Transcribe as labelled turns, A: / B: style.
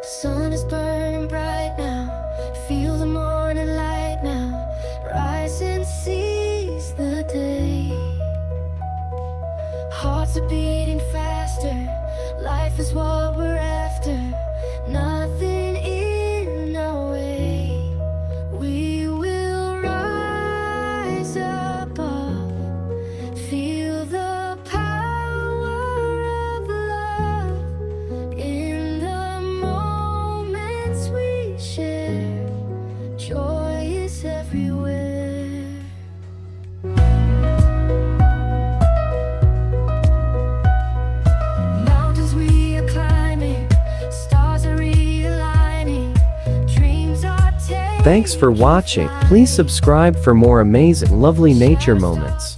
A: Sun is burning bright now, feel the morning light now, rise and seize the day. Hearts are beating faster, life is what we're after, nothing in our way. We will rise above, feel the power of love in the moments we share. Joy is everywhere. Mountains we are climbing, stars are realigning, dreams are taking.
B: Thanks for watching. Please subscribe for more amazing, lovely nature moments.